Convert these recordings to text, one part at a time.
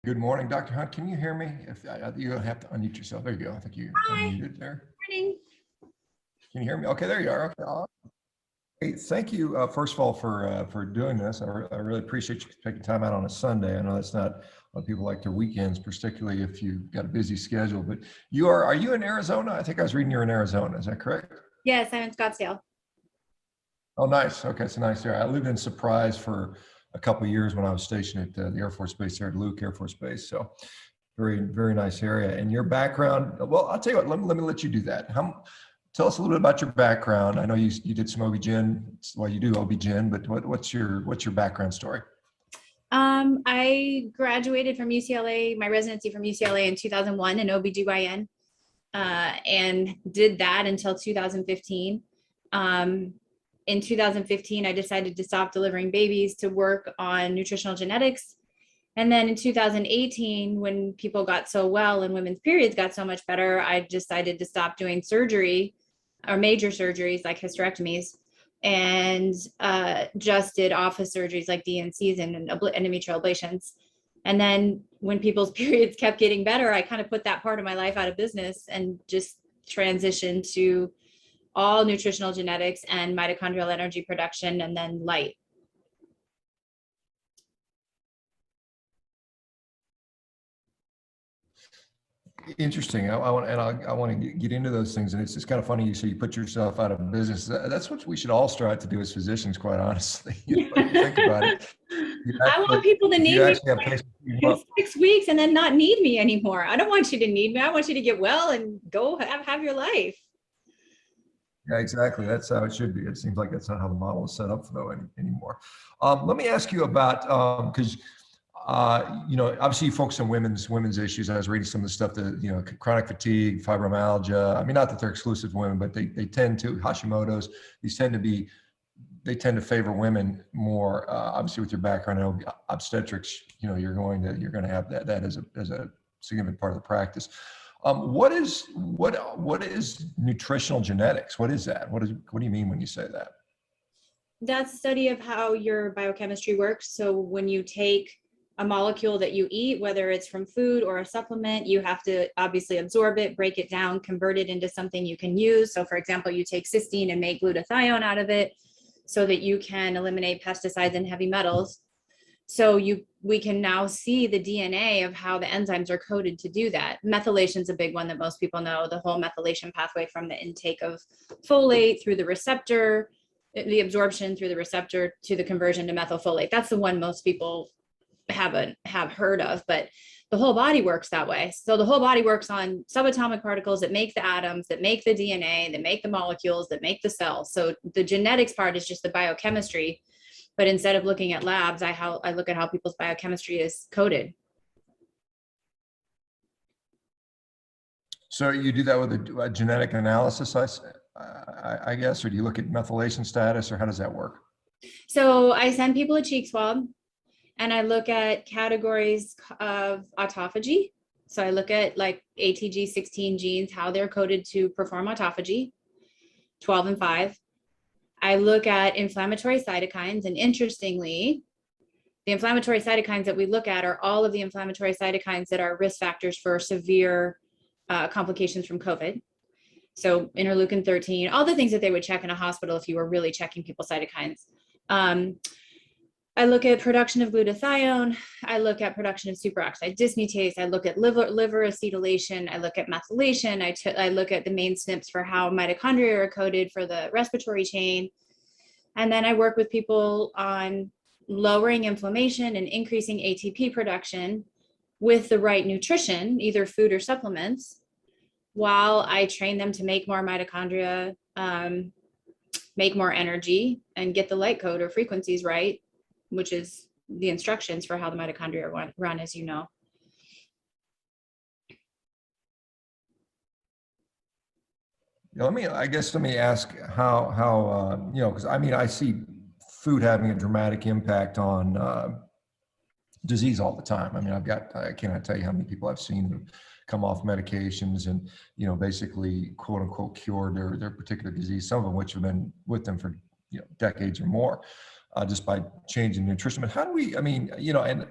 Good morning, Dr. Hunt. Can you hear me? If you don't have to unmute yourself. There you go. I think you Hi. unmuted there. Morning. Can you hear me? Okay, there you are. Okay. Hey, thank you, first of all, for doing this. I really appreciate you taking time out on a Sunday. I know that's not a lot of people like their weekends, particularly if you've got a busy schedule. But are you in Arizona? I think I was reading you're in Arizona. Is that correct? Yes, I'm in Scottsdale. Oh, nice. Okay, it's a nice area. I lived in Surprise for a couple of years when I was stationed at the Air Force Base there at Luke Air Force Base. So very, very nice area. And your background, well, I'll tell you what, let me let you do that. Tell us a little bit about your background. I know you did some OB-GYN, well, you do OB-GYN, but what's your background story? I graduated from UCLA, my residency from UCLA in 2001 in OBGYN, and did that until 2015. In 2015, I decided to stop delivering babies to work on nutritional genetics. And then in 2018, when people got so well and women's periods got so much better, I decided to stop doing surgery or major surgeries like hysterectomies and just did office surgeries like DNCs and endometrial ablations. And then when people's periods kept getting better, I kind of put that part of my life out of business and just transitioned to all nutritional genetics and mitochondrial energy production, and then light. Interesting. I want to get into those things, and it's just kind of funny. So you put yourself out of business. That's what we should all strive to do as physicians, quite honestly. If you think about it. I want people to need me in 6 weeks and then not need me anymore. I don't want you to need me. I want you to get well and go have your life. Yeah, exactly. That's how it should be. It seems like that's not how the model is set up though anymore. Let me ask you about because obviously you focus on women's issues. I was reading some of the stuff that chronic fatigue, fibromyalgia. I mean, not that they're exclusive to women, but they tend to Hashimoto's. They tend to favor women more. Obviously, with your background in obstetrics, you're going to have that as a significant part of the practice. What is nutritional genetics? What is that? What do you mean when you say that? That's a study of how your biochemistry works. So when you take a molecule that you eat, whether it's from food or a supplement, you have to obviously absorb it, break it down, convert it into something you can use. So for example, you take cysteine and make glutathione out of it so that you can eliminate pesticides and heavy metals. So we can now see the DNA of how the enzymes are coded to do that. Methylation is a big one that most people know, the whole methylation pathway from the intake of folate through the receptor, the absorption through the receptor to the conversion to methylfolate. That's the one most people have heard of, but the whole body works that way. So the whole body works on subatomic particles that make the atoms, that make the DNA, that make the molecules, that make the cells. So the genetics part is just the biochemistry. But instead of looking at labs, I look at how people's biochemistry is coded. So you do that with a genetic analysis, I guess, or do you look at methylation status, or how does that work? So I send people a cheek swab, and I look at categories of autophagy. So I look at like ATG 16 genes, how they're coded to perform autophagy, 12 and 5. I look at inflammatory cytokines, and interestingly, the inflammatory cytokines that we look at are all of the inflammatory cytokines that are risk factors for severe complications from COVID. So interleukin 13, all the things that they would check in a hospital if you were really checking people's cytokines. I look at production of glutathione. I look at production of superoxide dismutase. I look at liver acetylation. I look at methylation. I look at the main SNPs for how mitochondria are coded for the respiratory chain. And then I work with people on lowering inflammation and increasing ATP production with the right nutrition, either food or supplements, while I train them to make more mitochondria, make more energy, and get the light code or frequencies right, which is the instructions for how the mitochondria run, as you know. Let me ask how because I see food having a dramatic impact on disease all the time. I mean, I cannot tell you how many people I've seen come off medications and, basically quote unquote cured their particular disease, some of them which have been with them for, decades or more, just by changing nutrition. But how do we, and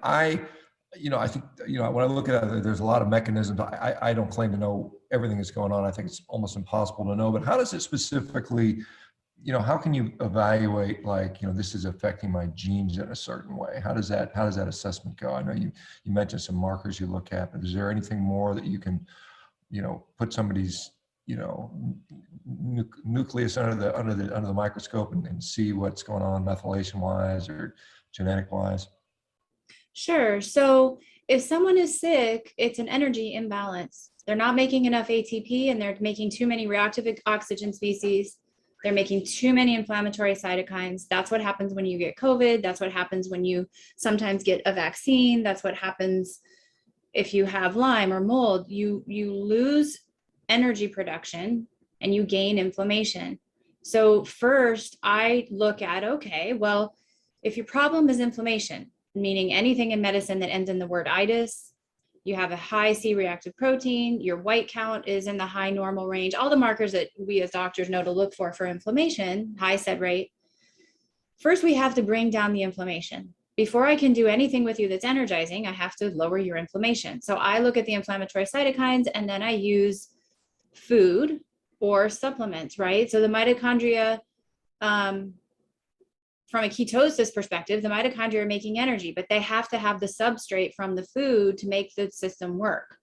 I think, when I look at it, there's a lot of mechanisms. I don't claim to know everything that's going on. I think it's almost impossible to know, but how does it specifically, how can you evaluate, like, this is affecting my genes in a certain way? How does that assessment go? I know you mentioned some markers you look at, but is there anything more that you can, put somebody's, nucleus under the microscope and see what's going on methylation wise or genetic wise? Sure. So if someone is sick, it's an energy imbalance. They're not making enough ATP and they're making too many reactive oxygen species. They're making too many inflammatory cytokines. That's what happens when you get COVID. That's what happens when you sometimes get a vaccine. That's what happens if you have Lyme or mold. You lose energy production and you gain inflammation. So first I look at, okay, well, if your problem is inflammation, meaning anything in medicine that ends in the word itis, you have a high C-reactive protein, your white count is in the high normal range, all the markers that we as doctors know to look for inflammation, high SED rate. First, we have to bring down the inflammation. Before I can do anything with you that's energizing, I have to lower your inflammation. So I look at the inflammatory cytokines and then I use food or supplements, right? So the mitochondria, from a ketosis perspective, the mitochondria are making energy, but they have to have the substrate from the food to make the system work.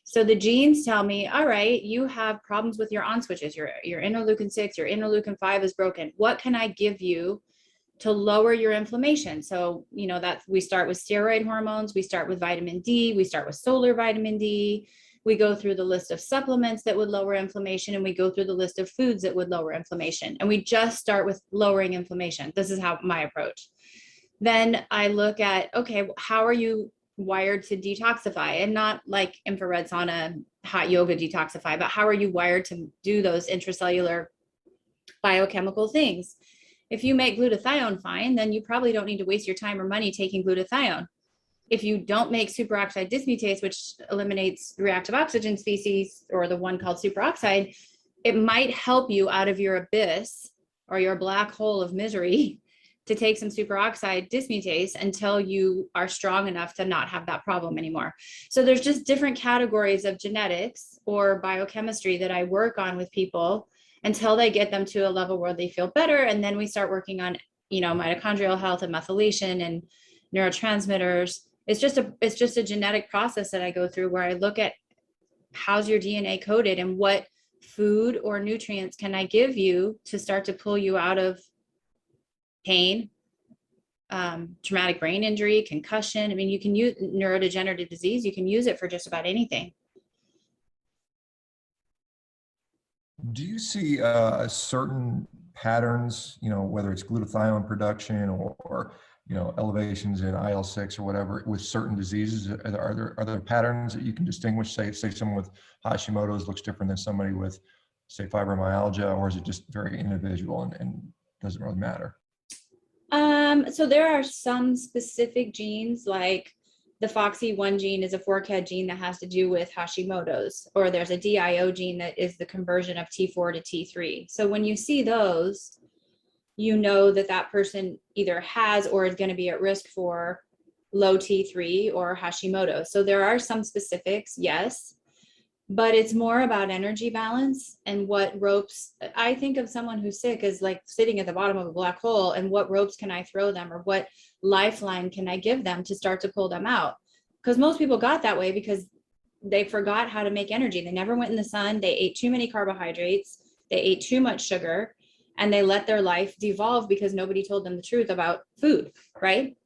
So the genes tell me, all right, you have problems with your on switches, your interleukin 6, your interleukin 5 is broken. What can I give you to lower your inflammation? So, that we start with steroid hormones, we start with vitamin D, we start with solar vitamin D, we go through the list of supplements that would lower inflammation, and we go through the list of foods that would lower inflammation. And we just start with lowering inflammation. This is how my approach. Then I look at, okay, how are you wired to detoxify? And not like infrared sauna, hot yoga detoxify, but how are you wired to do those intracellular biochemical things? If you make glutathione fine, then you probably don't need to waste your time or money taking glutathione. If you don't make superoxide dismutase, which eliminates reactive oxygen species, or the one called superoxide, it might help you out of your abyss or your black hole of misery to take some superoxide dismutase until you are strong enough to not have that problem anymore. So there's just different categories of genetics or biochemistry that I work on with people until they get them to a level where they feel better. And then we start working on, mitochondrial health and methylation and neurotransmitters. It's just a genetic process that I go through where I look at how's your DNA coded and what food or nutrients can I give you to start to pull you out of pain, traumatic brain injury, concussion. I mean, you can use neurodegenerative disease. You can use it for just about anything. Do you see certain patterns, whether it's glutathione production or elevations in IL-6 or whatever with certain diseases? Are there patterns that you can distinguish? Say someone with Hashimoto's looks different than somebody with, say, fibromyalgia, or is it just very individual and doesn't really matter? So there are some specific genes, like the FOXY1 gene is a FORCAD gene that has to do with Hashimoto's, or there's a DIO gene that is the conversion of T4 to T3. So when you see those, you know that person either has or is going to be at risk for low T3 or Hashimoto. So there are some specifics, yes, but it's more about energy balance and what ropes. I think of someone who's sick as like sitting at the bottom of a black hole, and what ropes can I throw them, or what lifeline can I give them to start to pull them out? Because most people got that way because they forgot how to make energy. They never went in the sun. They ate too many carbohydrates. They ate too much sugar, and they let their life devolve because nobody told them the truth about food, right?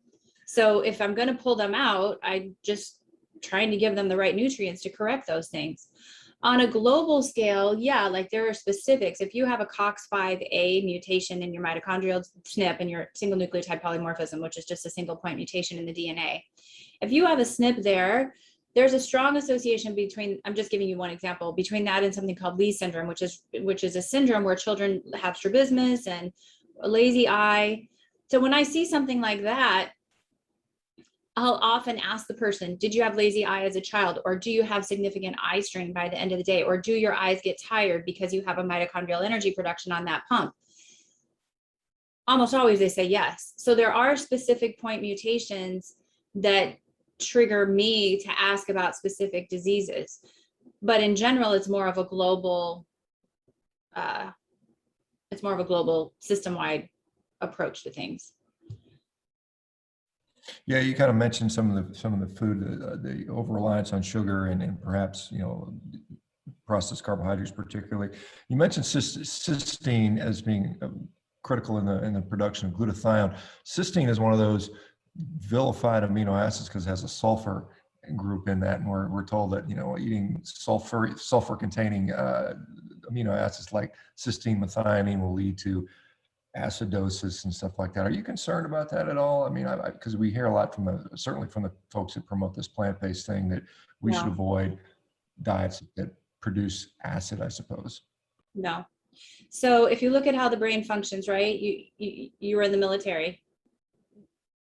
So if I'm going to pull them out, I just trying to give them the right nutrients to correct those things. On a global scale, yeah, like there are specifics. If you have a COX5A mutation in your mitochondrial SNP and your single nucleotide polymorphism, which is just a single point mutation in the DNA, if you have a SNP there, there's a strong association between, I'm just giving you one example, between that and something called Leigh syndrome, which is a syndrome where children have strabismus and a lazy eye. So when I see something like that, I'll often ask the person, did you have lazy eye as a child? Or do you have significant eye strain by the end of the day? Or do your eyes get tired because you have a mitochondrial energy production on that pump? Almost always they say yes. So there are specific point mutations that trigger me to ask about specific diseases. But in general, it's more of a global, system-wide approach to things. Yeah, you kind of mentioned some of the food, the over-reliance on sugar and perhaps, processed carbohydrates particularly. You mentioned cysteine as being critical in the production of glutathione. Cysteine is one of those vilified amino acids because it has a sulfur group in that, and we're told that eating sulfur containing amino acids like cysteine, methionine will lead to acidosis and stuff like that. Are you concerned about that at all? I mean, because we hear a lot certainly from the folks that promote this plant-based thing, that we should avoid diets that produce acid, I suppose. No. So if you look at how the brain functions, right? You were in the military.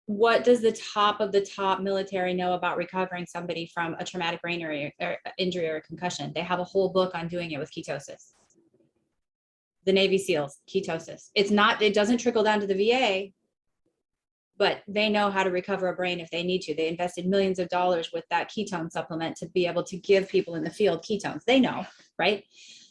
What does the top of the top military know about recovering somebody from a traumatic brain injury or a concussion? They have a whole book on doing it with ketosis. The Navy SEALs, ketosis. It doesn't trickle down to the VA, but they know how to recover a brain if they need to. They invested millions of dollars with that ketone supplement to be able to give people in the field ketones. They know, right?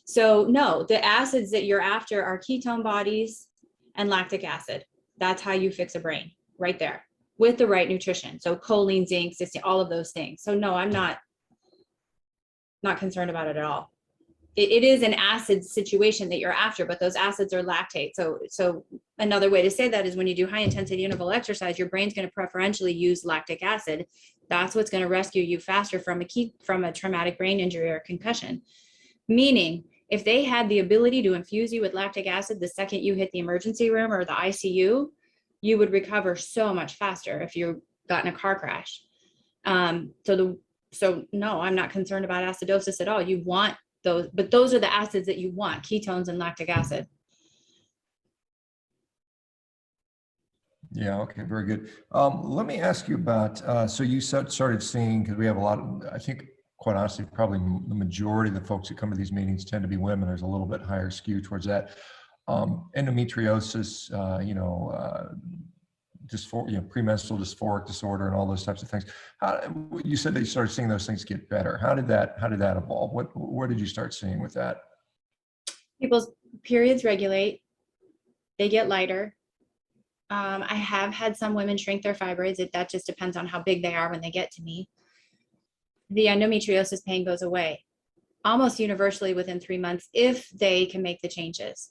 So no, the acids that you're after are ketone bodies and lactic acid. That's how you fix a brain, right there, with the right nutrition. So choline, zinc, cysteine, all of those things. So no, I'm not concerned about it at all. It is an acid situation that you're after, but those acids are lactate. So another way to say that is when you do high intensity interval exercise, your brain's going to preferentially use lactic acid. That's what's going to rescue you faster from a traumatic brain injury or concussion. Meaning, if they had the ability to infuse you with lactic acid the second you hit the emergency room or the ICU, you would recover so much faster if you got in a car crash. So no, I'm not concerned about acidosis at all. You want those, but those are the acids that you want, ketones and lactic acid. Yeah, okay, very good. Let me ask you about, so you started seeing, because we have a lot of, I think, quite honestly, probably the majority of the folks that come to these meetings tend to be women. There's a little bit higher skew towards that. Endometriosis, premenstrual dysphoric disorder and all those types of things. You said that you started seeing those things get better. How did that evolve? Where did you start seeing with that? People's periods regulate, they get lighter. I have had some women shrink their fibroids. That just depends on how big they are when they get to me. The endometriosis pain goes away almost universally within 3 months if they can make the changes.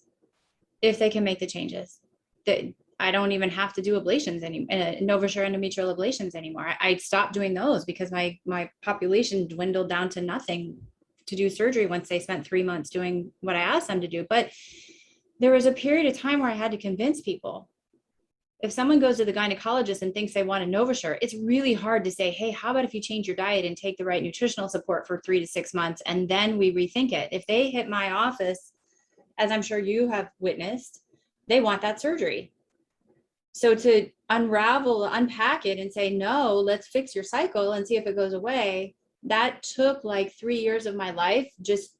I don't even have to do ablations anymore, NovaSure endometrial ablations anymore. I stopped doing those because my population dwindled down to nothing to do surgery once they spent 3 months doing what I asked them to do. But there was a period of time where I had to convince people. If someone goes to the gynecologist and thinks they want a NovaSure, it's really hard to say, hey, how about if you change your diet and take the right nutritional support for 3 to 6 months, and then we rethink it. If they hit my office, as I'm sure you have witnessed, they want that surgery. So to unpack it and say, no, let's fix your cycle and see if it goes away, that took like 3 years of my life, just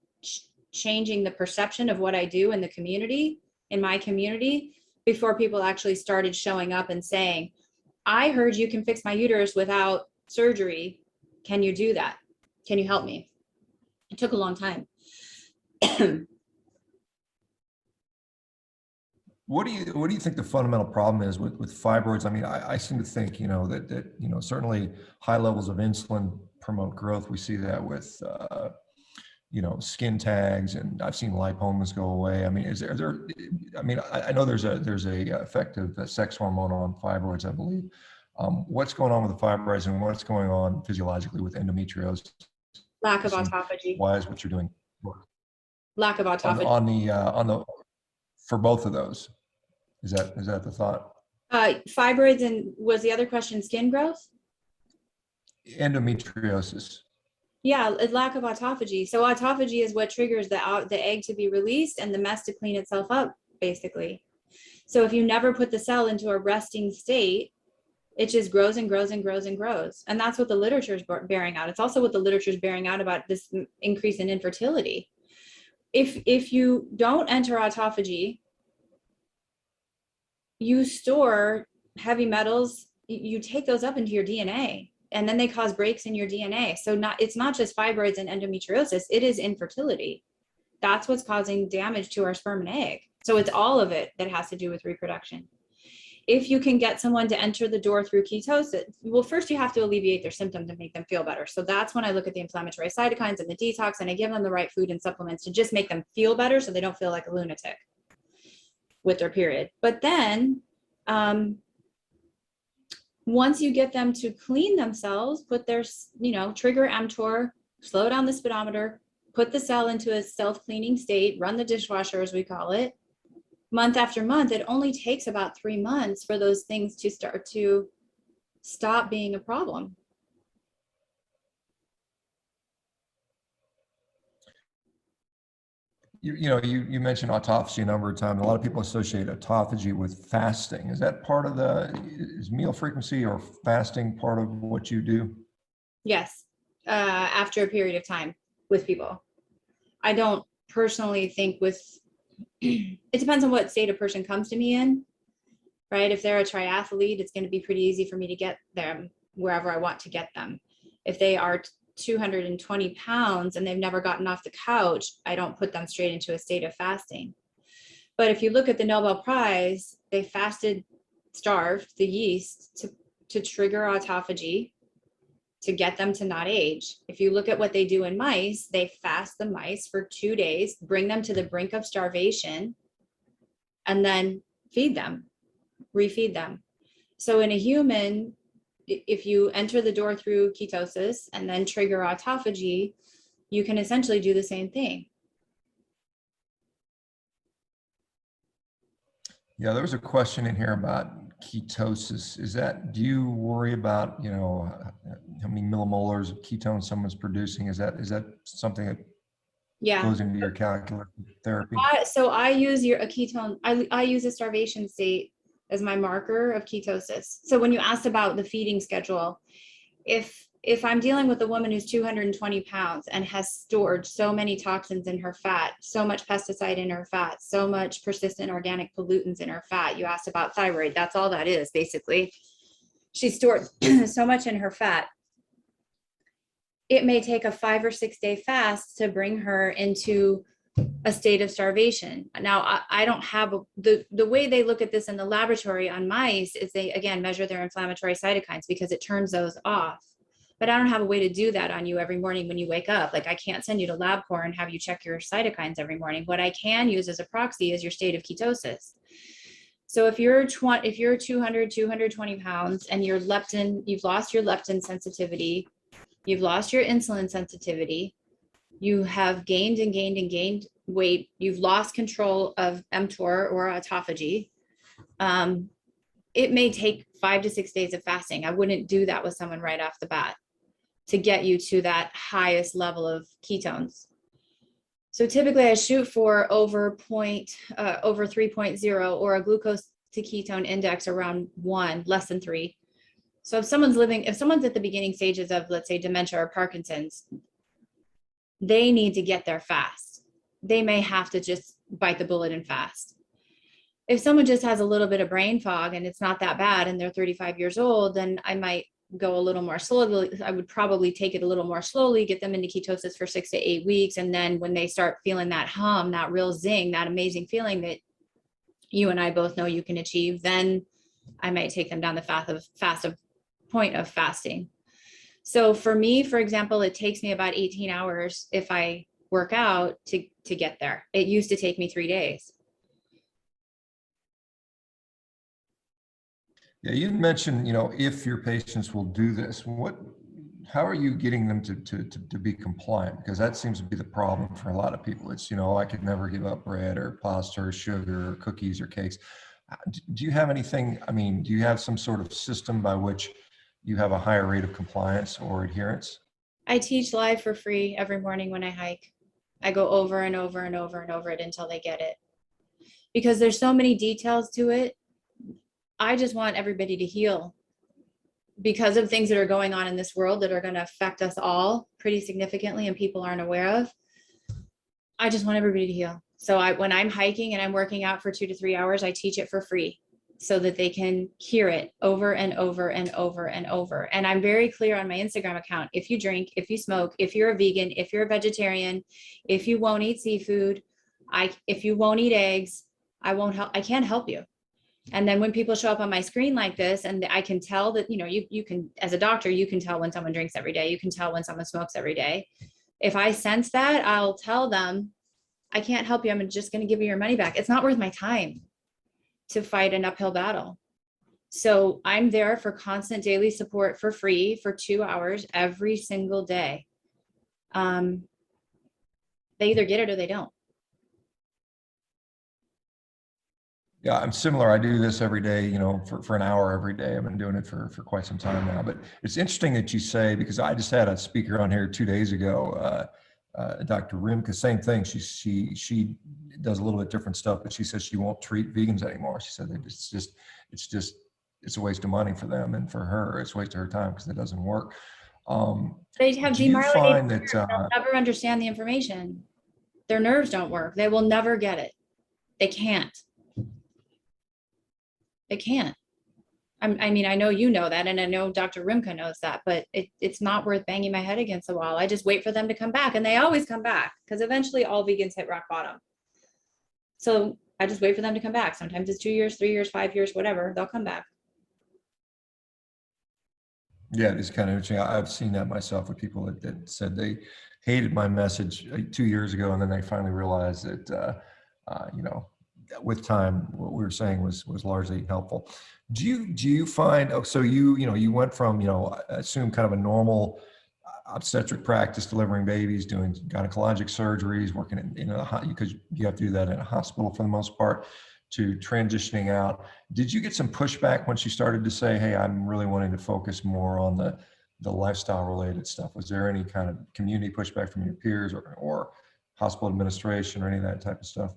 changing the perception of what I do in the community, in my community, before people actually started showing up and saying, I heard you can fix my uterus without surgery. Can you do that? Can you help me? It took a long time. What do you think the fundamental problem is with fibroids? I mean, I seem to think, that certainly high levels of insulin promote growth. We see that with, skin tags, and I've seen lipomas go away. I mean, I know there's a effective sex hormone on fibroids, I believe. What's going on with the fibroids, and what's going on physiologically with endometriosis? Lack of autophagy. Why is what you're doing? Lack of autophagy. For both of those. Is that the thought? Fibroids, and was the other question skin growth? Endometriosis. Yeah, lack of autophagy. So autophagy is what triggers the egg to be released and the mess to clean itself up, basically. So if you never put the cell into a resting state, it just grows and grows and grows and grows. And that's what the literature is bearing out. It's also what the literature is bearing out about this increase in infertility. If you don't enter autophagy, you store heavy metals, you take those up into your DNA. and then they cause breaks in your DNA. So it's not just fibroids and endometriosis, it is infertility. That's what's causing damage to our sperm and egg. So it's all of it that has to do with reproduction. If you can get someone to enter the door through ketosis, well, first you have to alleviate their symptoms and make them feel better. So that's when I look at the inflammatory cytokines and the detox, and I give them the right food and supplements to just make them feel better so they don't feel like a lunatic with their period. But then once you get them to clean themselves, put their, trigger mTOR, slow down the speedometer, put the cell into a self-cleaning state, run the dishwasher, as we call it, month after month, it only takes about 3 months for those things to start to stop being a problem. You mentioned autophagy a number of times. A lot of people associate autophagy with fasting. Is that part of is meal frequency or fasting part of what you do? Yes, after a period of time with people. I don't personally think it depends on what state a person comes to me in, right? If they're a triathlete, it's going to be pretty easy for me to get them wherever I want to get them. If they are 220 pounds and they've never gotten off the couch, I don't put them straight into a state of fasting. But if you look at the Nobel Prize, they starved the yeast to trigger autophagy, to get them to not age. If you look at what they do in mice, they fast the mice for 2 days, bring them to the brink of starvation, and then feed them, refeed them. So in a human, if you enter the door through ketosis and then trigger autophagy, you can essentially do the same thing. Yeah, there was a question in here about ketosis. Do you worry about, how many millimolars of ketones someone's producing? Is that something that goes into your calculus therapy? So I use a ketone, I use a starvation state as my marker of ketosis. So when you asked about the feeding schedule, if I'm dealing with a woman who's 220 pounds and has stored so many toxins in her fat, so much pesticide in her fat, so much persistent organic pollutants in her fat, you asked about thyroid, that's all that is basically. She stored so much in her fat. It may take a 5 or 6 day fast to bring her into a state of starvation. Now, I don't have the way they look at this in the laboratory on mice is they, again, measure their inflammatory cytokines because it turns those off. But I don't have a way to do that on you every morning when you wake up. Like I can't send you to LabCorp and have you check your cytokines every morning. What I can use as a proxy is your state of ketosis. So if you're 220 pounds and you've lost your leptin sensitivity, you've lost your insulin sensitivity, you have gained and gained and gained weight, you've lost control of mTOR or autophagy, it may take 5 to 6 days of fasting. I wouldn't do that with someone right off the bat to get you to that highest level of ketones. So typically I shoot for over 3.0 or a glucose to ketone index around 1, less than 3. So if someone's at the beginning stages of, let's say, dementia or Parkinson's, they need to get there fast. They may have to just bite the bullet and fast. If someone just has a little bit of brain fog and it's not that bad and they're 35 years old, then I might go a little more slowly. I would probably take it a little more slowly, get them into ketosis for 6 to 8 weeks. And then when they start feeling that hum, that real zing, that amazing feeling that you and I both know you can achieve, then I might take them down the point of fasting. So for me, for example, it takes me about 18 hours if I work out to get there. It used to take me 3 days. Yeah, you mentioned, if your patients will do this, how are you getting them to be compliant? Because that seems to be the problem for a lot of people. It's, I could never give up bread or pasta or sugar or cookies or cakes. Do you have anything, do you have some sort of system by which you have a higher rate of compliance or adherence? I teach live for free every morning when I hike. I go over and over and over and over it until they get it. Because there's so many details to it. I just want everybody to heal because of things that are going on in this world that are going to affect us all pretty significantly and people aren't aware of. I just want everybody to heal. So when I'm hiking and I'm working out for 2 to 3 hours, I teach it for free. so that they can hear it over and over and over and over. And I'm very clear on my Instagram account. If you drink, if you smoke, if you're a vegan, if you're a vegetarian, if you won't eat seafood, if you won't eat eggs, I can't help you. And then when people show up on my screen like this, and I can tell that, you can, as a doctor, you can tell when someone drinks every day, you can tell when someone smokes every day. If I sense that, I'll tell them, I can't help you. I'm just going to give you your money back. It's not worth my time to fight an uphill battle. So I'm there for constant daily support for free for 2 hours every single day. They either get it or they don't. Yeah, I'm similar. I do this every day, for an hour every day. I've been doing it for quite some time now. But it's interesting that you say, because I just had a speaker on here 2 days ago, Dr. Rimke, same thing. She does a little bit different stuff, but she says she won't treat vegans anymore. She said that it's a waste of money for them, and for her, it's a waste of her time because it doesn't work. They have do you find demyelinated that they'll never understand the information. Their nerves don't work. They will never get it. They can't. They can't. I mean, I know you know that, and I know Dr. Rimke knows that, but it's not worth banging my head against the wall. I just wait for them to come back, and they always come back because eventually all vegans hit rock bottom. So I just wait for them to come back. Sometimes it's 2 years, 3 years, 5 years, whatever, they'll come back. Yeah, it's kind of interesting. I've seen that myself with people that said they hated my message 2 years ago, and then they finally realized that, with time, what we were saying was largely helpful. Do you find, so you went from, I assume kind of a normal obstetric practice, delivering babies, doing gynecologic surgeries, working because you have to do that in a hospital for the most part, to transitioning out. Did you get some pushback once you started to say, hey, I'm really wanting to focus more on the lifestyle related stuff? Was there any kind of community pushback from your peers or hospital administration or any of that type of stuff?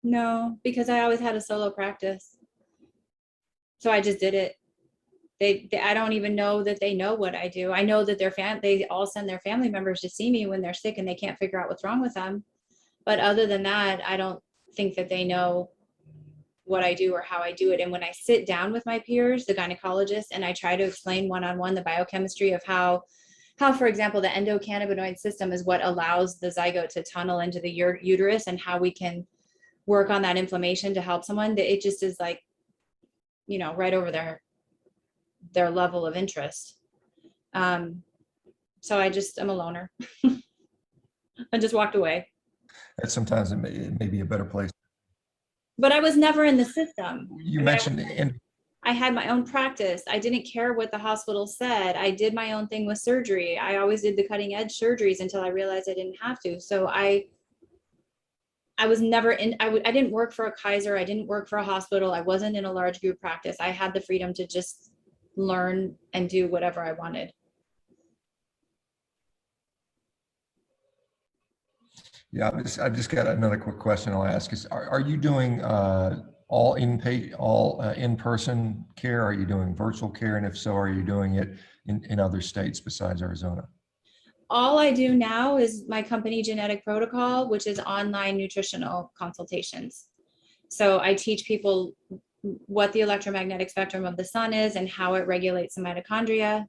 No, because I always had a solo practice. So I just did it. I don't even know that they know what I do. I know that they all send their family members to see me when they're sick and they can't figure out what's wrong with them. But other than that, I don't think that they know what I do or how I do it. And when I sit down with my peers, the gynecologists, and I try to explain one-on-one the biochemistry of how, for example, the endocannabinoid system is what allows the zygote to tunnel into the uterus, and how we can work on that inflammation to help someone, it just is like, right over their level of interest. So I'm a loner. I just walked away. That sometimes it may be a better place. But I was never in the system. You mentioned I had my own practice. I didn't care what the hospital said. I did my own thing with surgery. I always did the cutting edge surgeries until I realized I didn't have to. So I was never in, I didn't work for a Kaiser. I didn't work for a hospital. I wasn't in a large group practice. I had the freedom to just learn and do whatever I wanted. Yeah, I've just got another quick question I'll ask is, are you doing all in-person care? Are you doing virtual care? And if so, are you doing it in other states besides Arizona? All I do now is my company Genetic Protocol, which is online nutritional consultations. So I teach people what the electromagnetic spectrum of the sun is and how it regulates the mitochondria.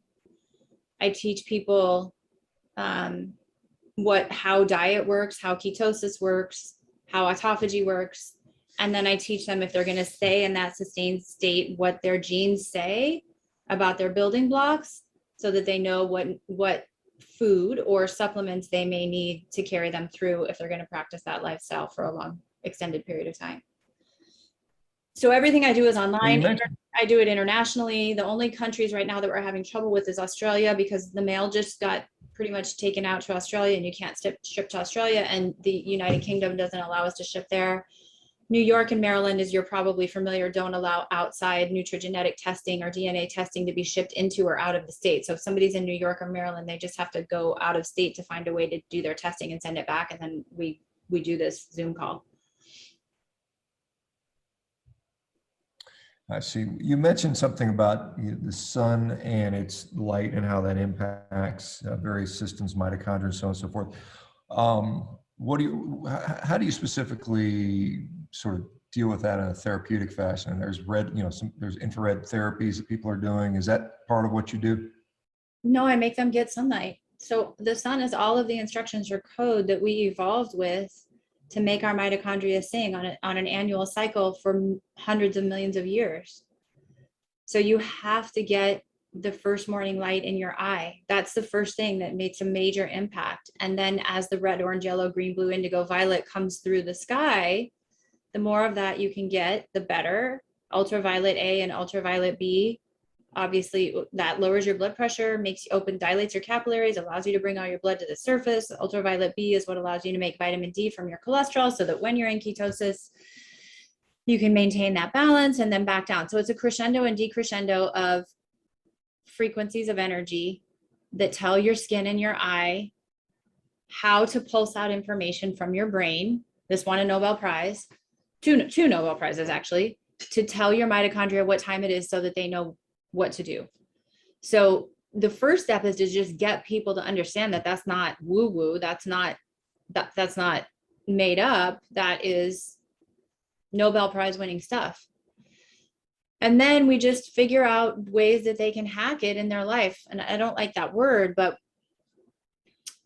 I teach people how diet works, how ketosis works, how autophagy works. And then I teach them, if they're going to stay in that sustained state, what their genes say about their building blocks, so that they know what food or supplements they may need to carry them through if they're going to practice that lifestyle for a long extended period of time. So everything I do is online. I do it internationally. The only countries right now that we're having trouble with is Australia, because the mail just got pretty much taken out to Australia, and you can't ship to Australia, and the United Kingdom doesn't allow us to ship there. New York and Maryland, as you're probably familiar, don't allow outside nutrigenetic testing or DNA testing to be shipped into or out of the state. So if somebody's in New York or Maryland, they just have to go out of state to find a way to do their testing and send it back, and then we do this Zoom call. I see. You mentioned something about the sun and its light and how that impacts various systems, mitochondria, so on and so forth. How do you specifically sort of deal with that in a therapeutic fashion? And there's there's infrared therapies that people are doing. Is that part of what you do? No, I make them get sunlight. So the sun is all of the instructions or code that we evolved with to make our mitochondria sing on an annual cycle for hundreds of millions of years. So you have to get the first morning light in your eye. That's the first thing that makes a major impact. And then as the red, orange, yellow, green, blue, indigo, violet comes through the sky, the more of that you can get, the better. Ultraviolet A and ultraviolet B, obviously that lowers your blood pressure, dilates your capillaries, allows you to bring all your blood to the surface. Ultraviolet B is what allows you to make vitamin D from your cholesterol so that when you're in ketosis, you can maintain that balance and then back down. So it's a crescendo and decrescendo of frequencies of energy that tell your skin and your eye how to pulse out information from your brain. This won a Nobel Prize, two Nobel Prizes actually, to tell your mitochondria what time it is so that they know what to do. So the first step is to just get people to understand that that's not woo-woo, that's not made up, that is Nobel Prize winning stuff. And then we just figure out ways that they can hack it in their life. And I don't like that word, but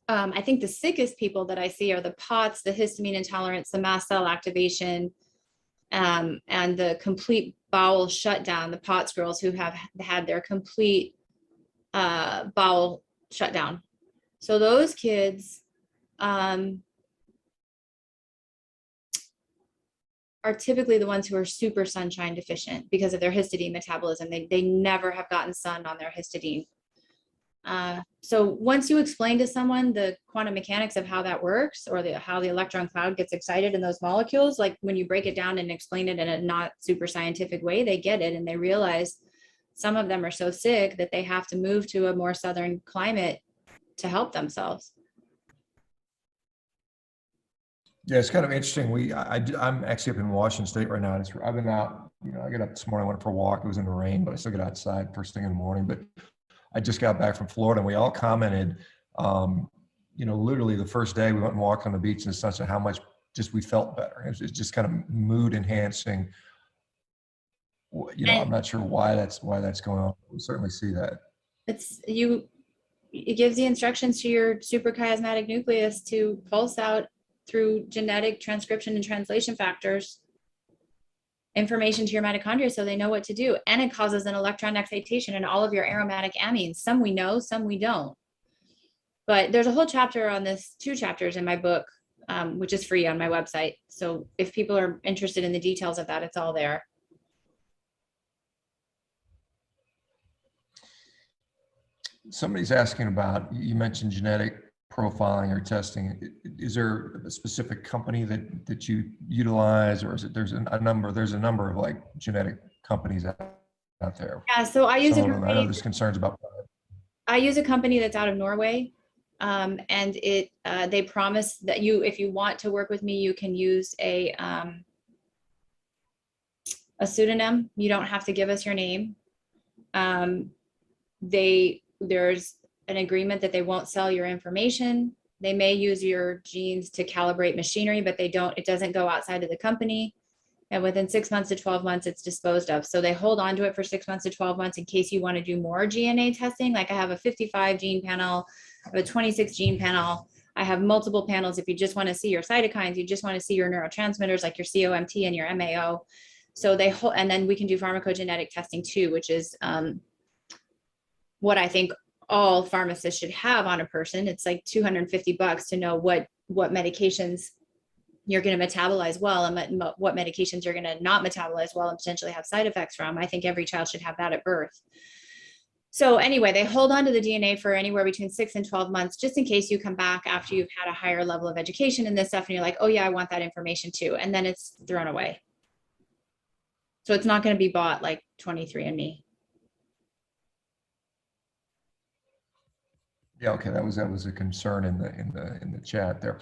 I think the sickest people that I see are the POTS, the histamine intolerance, the mast cell activation, and the complete bowel shutdown, the POTS girls who have had their complete bowel shutdown. So those kids are typically the ones who are super sunshine deficient because of their histidine metabolism. They never have gotten sun on their histidine. So once you explain to someone the quantum mechanics of how that works, or how the electron cloud gets excited in those molecules, like when you break it down and explain it in a not super scientific way, they get it and they realize some of them are so sick that they have to move to a more southern climate to help themselves. Yeah, it's kind of interesting. I'm actually up in Washington State right now. I've been out, I got up this morning, I went for a walk. It was in the rain, but I still get outside first thing in the morning. But I just got back from Florida and we all commented, literally the first day we went and walked on the beach in the sunset, how much just we felt better. It's just kind of mood enhancing. I'm not sure why that's going on. We certainly see that. It gives the instructions to your suprachiasmatic nucleus to pulse out through genetic transcription and translation factors information to your mitochondria so they know what to do. And it causes an electron excitation in all of your aromatic amines. Some we know, some we don't. But there's a whole chapter on this, 2 chapters in my book, which is free on my website. So if people are interested in the details of that, it's all there. Somebody's asking about, you mentioned genetic profiling or testing. Is there a specific company that you utilize, or is it there's a number of like genetic companies out there? Yeah, so I use I know there's concerns about. I use a company that's out of Norway, and they promise that if you want to work with me, you can use a pseudonym. You don't have to give us your name. There's an agreement that they won't sell your information. They may use your genes to calibrate machinery, but it doesn't go outside of the company. And within 6 months to 12 months, it's disposed of. So they hold on to it for 6 months to 12 months in case you want to do more GNA testing. Like I have a 55 gene panel, I have a 26 gene panel. I have multiple panels. If you just want to see your cytokines, you just want to see your neurotransmitters like your COMT and your MAO. So and then we can do pharmacogenetic testing too, which is what I think all pharmacists should have on a person. It's like $250 to know what medications you're going to metabolize well and what medications you're going to not metabolize well and potentially have side effects from. I think every child should have that at birth. So anyway, they hold on to the DNA for anywhere between 6 and 12 months, just in case you come back after you've had a higher level of education in this stuff and you're like, oh yeah, I want that information too. And then it's thrown away. So it's not going to be bought like 23andMe. Yeah, okay, that was a concern in the chat there.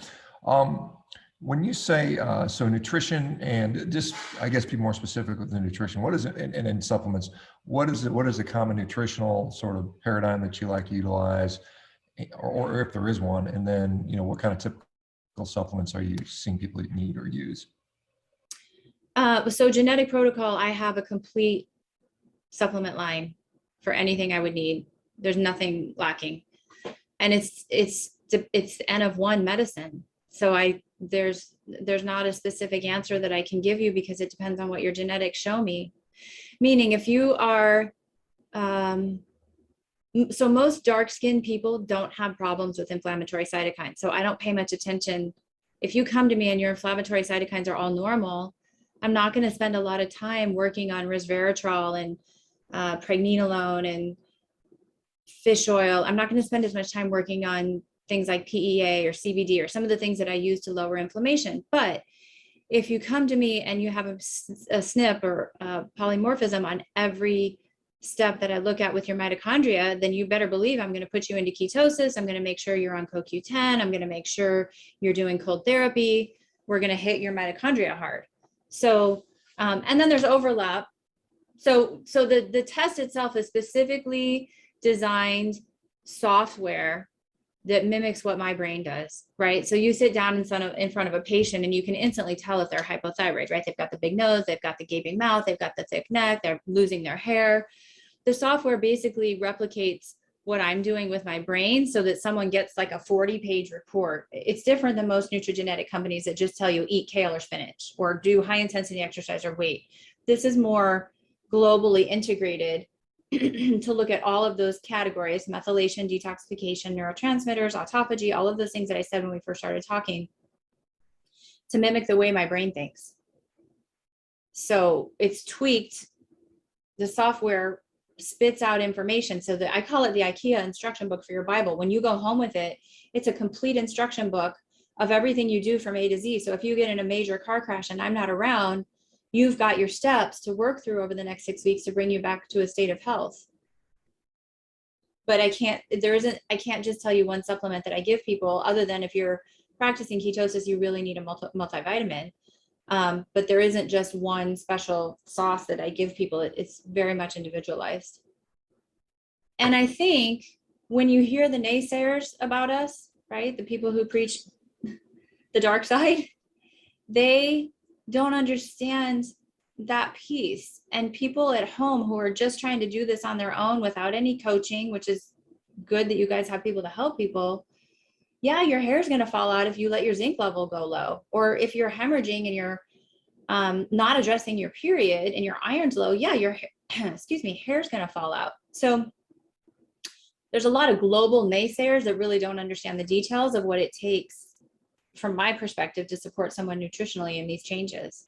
When you say so nutrition, and just I guess be more specific with the nutrition, what is it, and in supplements, what is a common nutritional sort of paradigm that you like to utilize, or if there is one, and then what kind of typical supplements are you seeing people need or use? So genetic protocol, I have a complete supplement line for anything I would need. There's nothing lacking. And it's N of one medicine. So there's not a specific answer that I can give you because it depends on what your genetics show me. Meaning if you are, so most dark-skinned people don't have problems with inflammatory cytokines. So I don't pay much attention. If you come to me and your inflammatory cytokines are all normal, I'm not going to spend a lot of time working on resveratrol and pregnenolone and fish oil. I'm not going to spend as much time working on things like PEA or CBD or some of the things that I use to lower inflammation. But if you come to me and you have a SNP or a polymorphism on every step that I look at with your mitochondria, then you better believe I'm going to put you into ketosis. I'm going to make sure you're on CoQ10. I'm going to make sure you're doing cold therapy. We're going to hit your mitochondria hard. So, and then there's overlap. So the test itself is specifically designed software that mimics what my brain does, right? So you sit down in front of a patient and you can instantly tell if they're hypothyroid, right? They've got the big nose, they've got the gaping mouth, they've got the thick neck, they're losing their hair. The software basically replicates what I'm doing with my brain so that someone gets like a 40-page report. It's different than most nutrigenetic companies that just tell you eat kale or spinach or do high intensity exercise or weight. This is more globally integrated to look at all of those categories: methylation, detoxification, neurotransmitters, autophagy, all of those things that I said when we first started talking, to mimic the way my brain thinks. So it's tweaked. The software spits out information so that I call it the IKEA instruction book for your Bible. When you go home with it, it's a complete instruction book of everything you do from A to Z. So if you get in a major car crash and I'm not around, you've got your steps to work through over the next 6 weeks to bring you back to a state of health. But I can't just tell you one supplement that I give people, other than if you're practicing ketosis, you really need a multivitamin. But there isn't just one special sauce that I give people. It's very much individualized. And I think when you hear the naysayers about us, right, the people who preach the dark side, they don't understand that piece. And people at home who are just trying to do this on their own without any coaching, which is good that you guys have people to help people. Yeah, your hair is going to fall out if you let your zinc level go low, or if you're hemorrhaging and you're not addressing your period and your iron's low. Yeah, your hair is going to fall out. So there's a lot of global naysayers that really don't understand the details of what it takes, from my perspective, to support someone nutritionally in these changes.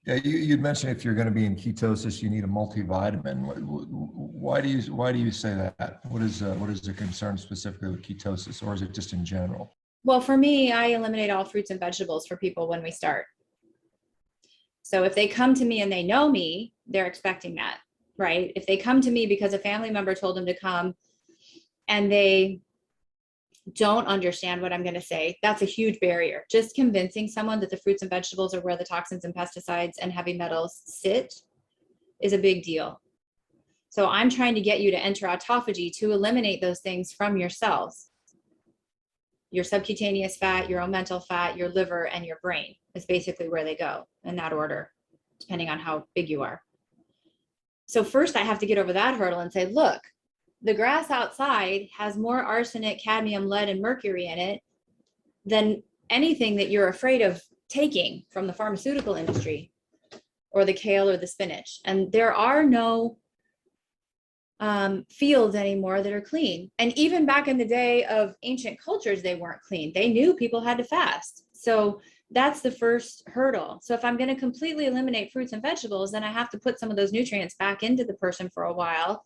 Yeah, you'd mentioned if you're going to be in ketosis, you need a multivitamin. Why do you say that? What is the concern specifically with ketosis, or is it just in general? Well, for me, I eliminate all fruits and vegetables for people when we start. So if they come to me and they know me, they're expecting that, right? If they come to me because a family member told them to come and they don't understand what I'm going to say, that's a huge barrier. Just convincing someone that the fruits and vegetables are where the toxins and pesticides and heavy metals sit is a big deal. So I'm trying to get you to enter autophagy to eliminate those things from your cells. Your subcutaneous fat, your omental fat, your liver, and your brain is basically where they go in that order, depending on how big you are. So first I have to get over that hurdle and say, look, the grass outside has more arsenic, cadmium, lead, and mercury in it than anything that you're afraid of taking from the pharmaceutical industry or the kale or the spinach. And there are no fields anymore that are clean. And even back in the day of ancient cultures, they weren't clean. They knew people had to fast. So that's the first hurdle. So if I'm going to completely eliminate fruits and vegetables, then I have to put some of those nutrients back into the person for a while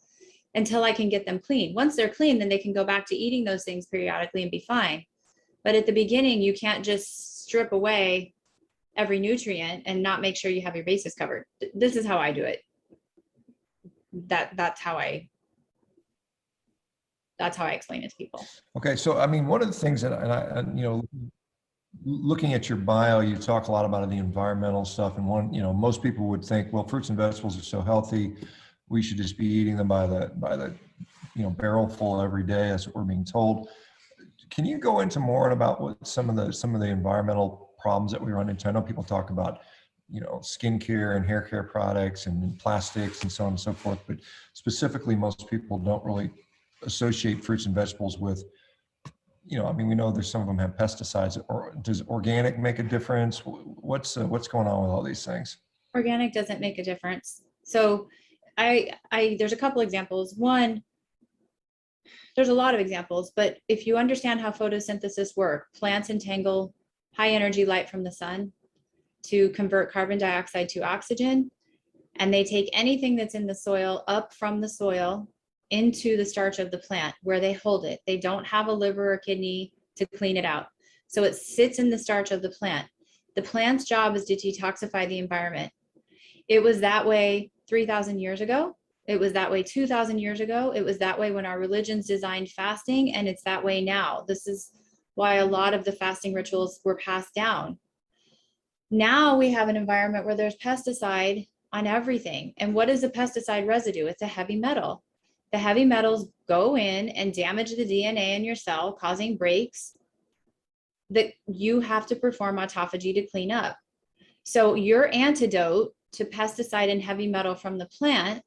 until I can get them clean. Once they're clean, then they can go back to eating those things periodically and be fine. But at the beginning, you can't just strip away every nutrient and not make sure you have your bases covered. This is how I do it. That's how I explain it to people. Okay, so I mean, one of the things that, and you know, looking at your bio, you talk a lot about the environmental stuff, and one, you know, most people would think, well, fruits and vegetables are so healthy, we should just be eating them by the you know, barrel full every day. That's what we're being told. Can you go into more about what some of the environmental problems that we run into? I know people talk about, skincare and hair care products and plastics and so on and so forth, but specifically, most people don't really associate fruits and vegetables with, we know there's some of them have pesticides. Or does organic make a difference? What's going on with all these things? Organic doesn't make a difference. So there's a couple examples. One, there's a lot of examples, but if you understand how photosynthesis works, plants entangle high energy light from the sun to convert carbon dioxide to oxygen, and they take anything that's in the soil up from the soil into the starch of the plant where they hold it. They don't have a liver or kidney to clean it out. So it sits in the starch of the plant. The plant's job is to detoxify the environment. It was that way 3,000 years ago. It was that way 2,000 years ago. It was that way when our religions designed fasting, and it's that way now. This is why a lot of the fasting rituals were passed down. Now we have an environment where there's pesticide on everything. And what is a pesticide residue? It's a heavy metal. The heavy metals go in and damage the DNA in your cell, causing breaks that you have to perform autophagy to clean up. So your antidote to pesticide and heavy metal from the plant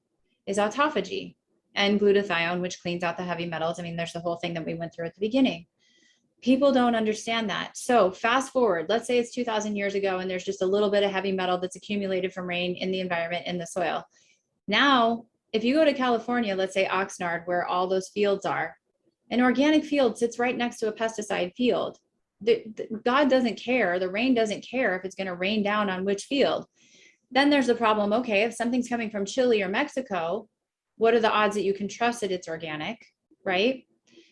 is autophagy and glutathione, which cleans out the heavy metals. I mean, there's the whole thing that we went through at the beginning. People don't understand that. So fast forward, let's say it's 2,000 years ago and there's just a little bit of heavy metal that's accumulated from rain in the environment, in the soil. Now, if you go to California, let's say Oxnard, where all those fields are, an organic field sits right next to a pesticide field. God doesn't care, the rain doesn't care if it's going to rain down on which field. Then there's the problem, okay, if something's coming from Chile or Mexico, what are the odds that you can trust that it's organic, right?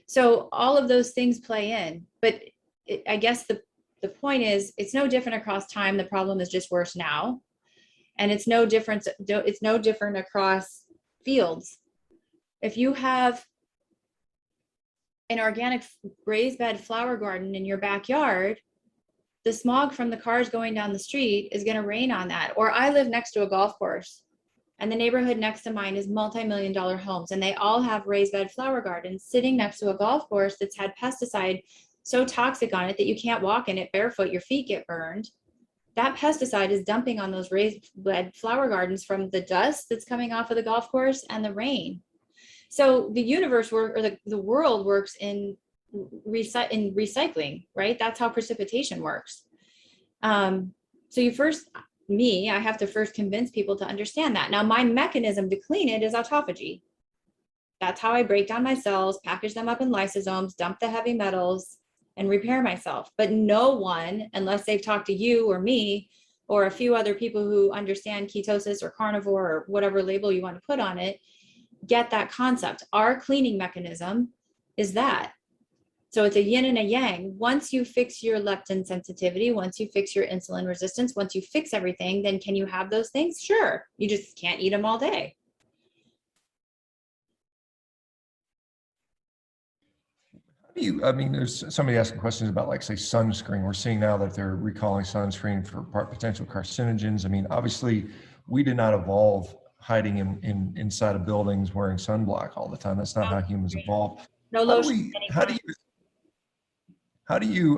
So all of those things play in, but I guess the point is, it's no different across time. The problem is just worse now. And it's no different across fields. If you have an organic raised bed flower garden in your backyard, the smog from the cars going down the street is going to rain on that. Or I live next to a golf course, and the neighborhood next to mine is multi-million-dollar homes, and they all have raised bed flower gardens sitting next to a golf course that's had pesticide so toxic on it that you can't walk in it barefoot, your feet get burned. That pesticide is dumping on those raised bed flower gardens from the dust that's coming off of the golf course and the rain. So the universe the world works in recycling, right? That's how precipitation works. So I have to first convince people to understand that. Now, my mechanism to clean it is autophagy. That's how I break down my cells, package them up in lysosomes, dump the heavy metals, and repair myself. But no one, unless they've talked to you or me or a few other people who understand ketosis or carnivore or whatever label you want to put on it, get that concept. Our cleaning mechanism is that. So it's a yin and a yang. Once you fix your leptin sensitivity, once you fix your insulin resistance, once you fix everything, then can you have those things? Sure. You just can't eat them all day. There's somebody asking questions about, like, say, sunscreen. We're seeing now that they're recalling sunscreen for potential carcinogens. I mean, obviously, we did not evolve hiding inside of buildings wearing sunblock all the time. That's not how humans evolved. No lotion. How do you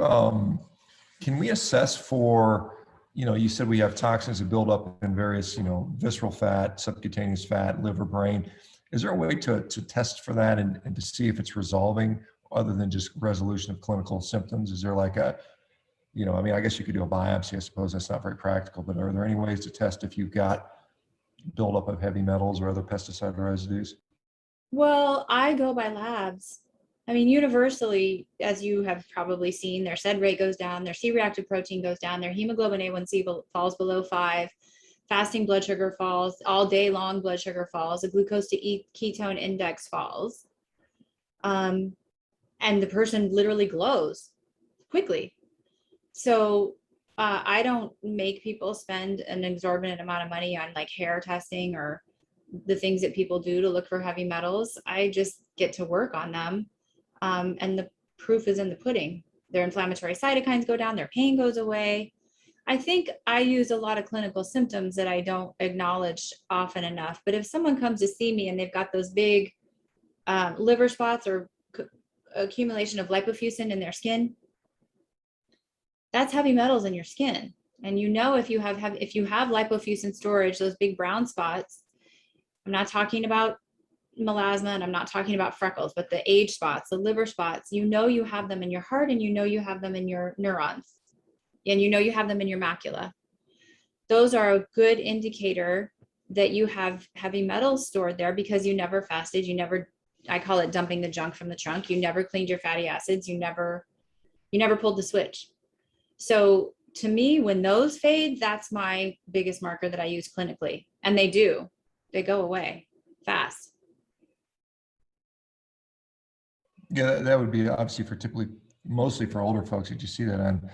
can we assess for, you said we have toxins that build up in various, visceral fat, subcutaneous fat, liver, brain. Is there a way to test for that and to see if it's resolving other than just resolution of clinical symptoms? Is there like I guess you could do a biopsy. I suppose that's not very practical, but are there any ways to test if you've got buildup of heavy metals or other pesticide residues? Well, I go by labs. I mean, universally, as you have probably seen, their SED rate goes down, their C-reactive protein goes down, their hemoglobin A1C falls below 5, fasting blood sugar falls, all day long blood sugar falls, the glucose to ketone index falls. And the person literally glows quickly. So I don't make people spend an exorbitant amount of money on like hair testing or the things that people do to look for heavy metals. I just get to work on them. And the proof is in the pudding. Their inflammatory cytokines go down, their pain goes away. I think I use a lot of clinical symptoms that I don't acknowledge often enough. But if someone comes to see me and they've got those big liver spots or accumulation of lipofuscin in their skin, That's heavy metals in your skin. And you know, if you have lipofuscin storage, those big brown spots, I'm not talking about melasma and I'm not talking about freckles, but the age spots, the liver spots, you know, you have them in your heart and you know, you have them in your neurons and you know, you have them in your macula. Those are a good indicator that you have heavy metals stored there because you never fasted. You never, I call it dumping the junk from the trunk. You never cleaned your fatty acids. You never pulled the switch. So to me, when those fade, that's my biggest marker that I use clinically. And they go away fast. Yeah, that would be obviously for mostly for older folks that you see that on.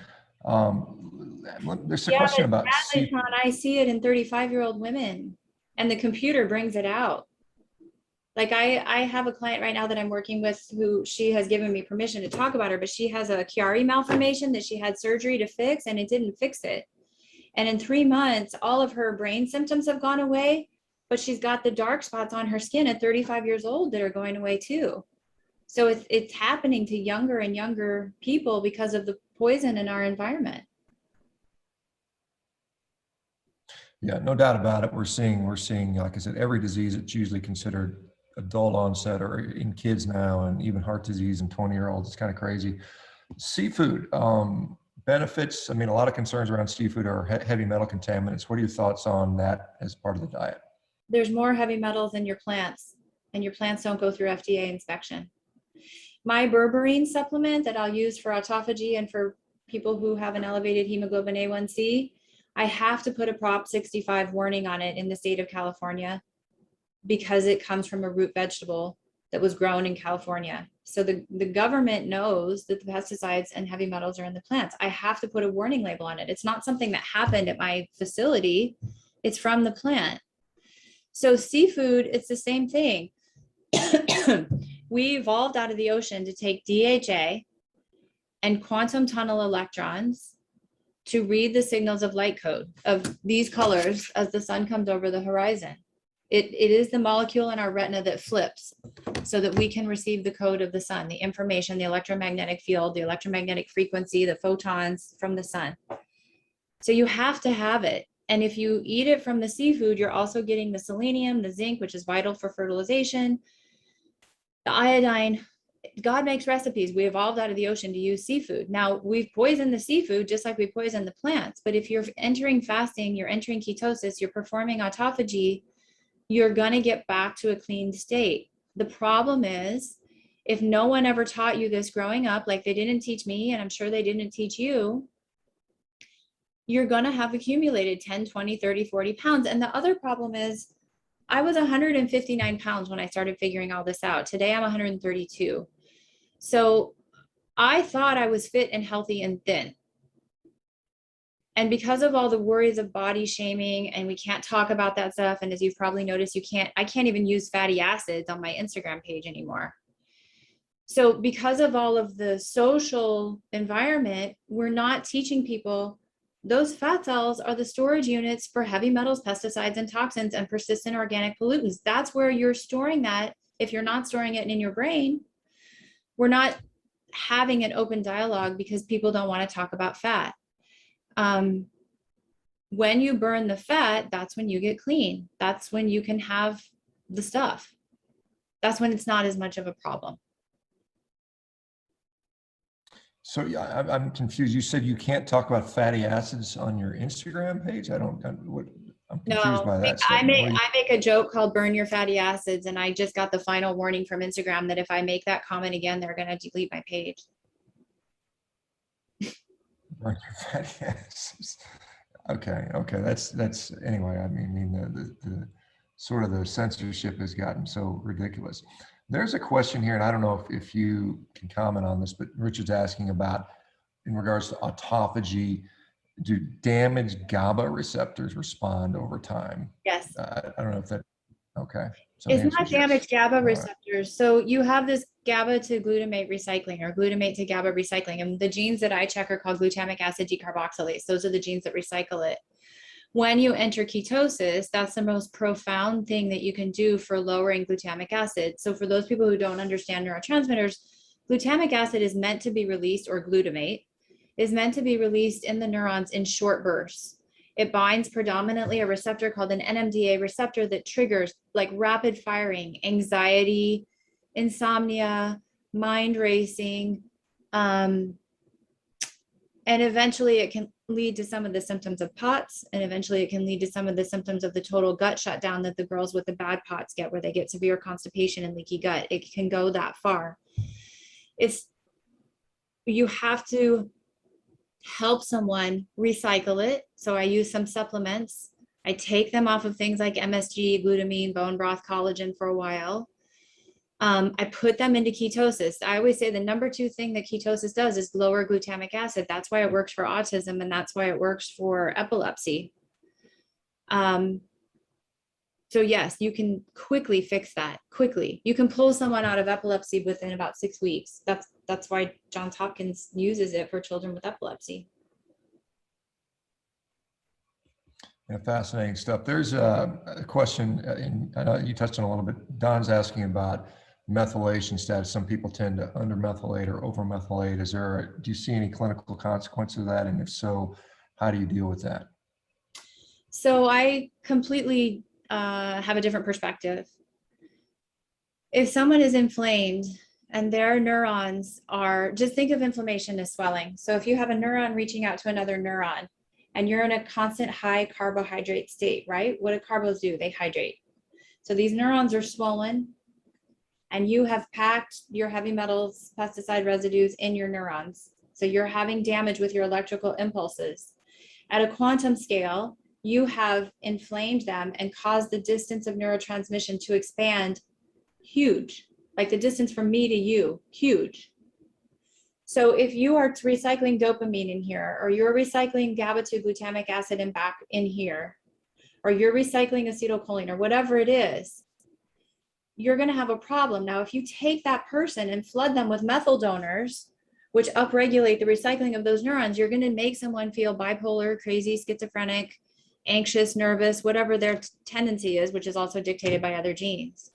There's a question about sadly, Sean, I see it in 35-year-old women and the computer brings it out. Like I have a client right now that I'm working with who she has given me permission to talk about her, but she has a Chiari malformation that she had surgery to fix and it didn't fix it. And in 3 months, all of her brain symptoms have gone away, but she's got the dark spots on her skin at 35 years old that are going away too. So it's happening to younger and younger people because of the poison in our environment. Yeah, no doubt about it. We're seeing, like I said, every disease that's usually considered adult onset or in kids now, and even heart disease in 20-year-olds. It's kind of crazy. Seafood benefits. I mean, a lot of concerns around seafood are heavy metal contaminants. What are your thoughts on that as part of the diet? There's more heavy metals in your plants, and your plants don't go through FDA inspection. My berberine supplement that I'll use for autophagy and for people who have an elevated hemoglobin A1C, I have to put a Prop 65 warning on it in the state of California because it comes from a root vegetable that was grown in California. So the government knows that the pesticides and heavy metals are in the plants. I have to put a warning label on it. It's not something that happened at my facility. It's from the plant. So seafood, it's the same thing. We evolved out of the ocean to take DHA and quantum tunnel electrons to read the signals of light code of these colors as the sun comes over the horizon. It is the molecule in our retina that flips so that we can receive the code of the sun, the information, the electromagnetic field, the electromagnetic frequency, the photons from the sun. So you have to have it. And if you eat it from the seafood, you're also getting the selenium, the zinc, which is vital for fertilization, the iodine. God makes recipes. We evolved out of the ocean to use seafood. Now we've poisoned the seafood just like we poisoned the plants. But if you're entering fasting, you're entering ketosis, you're performing autophagy, you're going to get back to a clean state. The problem is, if no one ever taught you this growing up, like they didn't teach me, and I'm sure they didn't teach you, you're going to have accumulated 10, 20, 30, 40 pounds. And the other problem is, I was 159 pounds when I started figuring all this out. Today I'm 132. So I thought I was fit and healthy and thin. And because of all the worries of body shaming, and we can't talk about that stuff. And as you've probably noticed, I can't even use fatty acids on my Instagram page anymore. So because of all of the social environment, we're not teaching people those fat cells are the storage units for heavy metals, pesticides, and toxins and persistent organic pollutants. That's where you're storing that. If you're not storing it in your brain, we're not having an open dialogue because people don't want to talk about fat. When you burn the fat, that's when you get clean. That's when you can have the stuff. That's when it's not as much of a problem. So yeah, I'm confused. You said you can't talk about fatty acids on your Instagram page. I'm confused by that. I make a joke called "Burn your fatty acids," and I just got the final warning from Instagram that if I make that comment again, they're going to delete my page. Burn your fatty acids. Okay. That's anyway. I mean, the sort of the censorship has gotten so ridiculous. There's a question here, and I don't know if you can comment on this, but Richard's asking about, in regards to autophagy, do damaged GABA receptors respond over time? Yes. I don't know if that, okay. So it's not damaged GABA receptors. Right. So you have this GABA to glutamate recycling or glutamate to GABA recycling. And the genes that I check are called glutamic acid decarboxylase. Those are the genes that recycle it. When you enter ketosis, that's the most profound thing that you can do for lowering glutamic acid. So for those people who don't understand neurotransmitters, glutamic acid is meant to be released, or glutamate, is meant to be released in the neurons in short bursts. It binds predominantly a receptor called an NMDA receptor that triggers like rapid firing, anxiety, insomnia, mind racing, and eventually it can lead to some of the symptoms of POTS, and eventually it can lead to some of the symptoms of the total gut shutdown that the girls with the bad POTS get, where they get severe constipation and leaky gut. It can go that far. You have to help someone recycle it. So I use some supplements. I take them off of things like MSG, glutamine, bone broth, collagen for a while. I put them into ketosis. I always say the number 2 thing that ketosis does is lower glutamic acid. That's why it works for autism, and that's why it works for epilepsy. So yes, you can quickly fix that. Quickly, you can pull someone out of epilepsy within about 6 weeks. That's why Johns Hopkins uses it for children with epilepsy. Yeah, fascinating stuff. There's a question, and I know you touched on a little bit. Don's asking about methylation status. Some people tend to undermethylate or overmethylate. Do you see any clinical consequences of that? And if so, how do you deal with that? So I completely have a different perspective. If someone is inflamed and their neurons are, just think of inflammation as swelling. So if you have a neuron reaching out to another neuron and you're in a constant high carbohydrate state, right? What do carbos do? They hydrate. So these neurons are swollen and you have packed your heavy metals, pesticide residues in your neurons. So you're having damage with your electrical impulses. At a quantum scale, you have inflamed them and caused the distance of neurotransmission to expand huge, like the distance from me to you, huge. So if you are recycling dopamine in here, or you're recycling GABA2 glutamic acid and back in here, or you're recycling acetylcholine or whatever it is, you're going to have a problem. Now, if you take that person and flood them with methyl donors, which upregulate the recycling of those neurons, you're going to make someone feel bipolar, crazy, schizophrenic, anxious, nervous, whatever their tendency is, which is also dictated by other genes.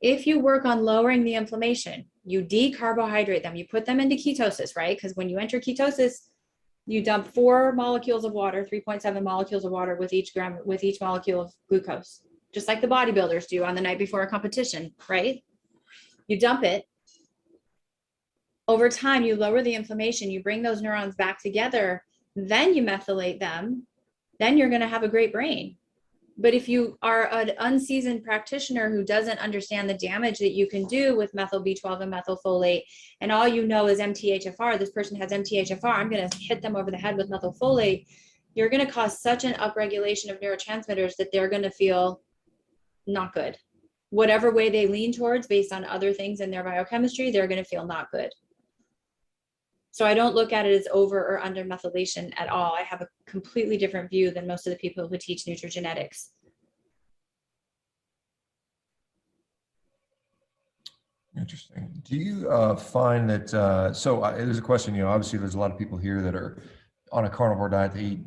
If you work on lowering the inflammation, you decarbohydrate them, you put them into ketosis, right? Because when you enter ketosis, you dump 4 molecules of water, 3.7 molecules of water with each molecule of glucose, just like the bodybuilders do on the night before a competition, right? You dump it. Over time, you lower the inflammation, you bring those neurons back together, then you methylate them, then you're going to have a great brain. But if you are an unseasoned practitioner who doesn't understand the damage that you can do with methyl B12 and methylfolate, and all you know is MTHFR, this person has MTHFR, I'm going to hit them over the head with methylfolate, you're going to cause such an upregulation of neurotransmitters that they're going to feel not good. Whatever way they lean towards based on other things in their biochemistry, they're going to feel not good. So I don't look at it as over or under methylation at all. I have a completely different view than most of the people who teach nutrigenetics. Interesting. Do you find that, there's a question, obviously there's a lot of people here that are on a carnivore diet, they eat,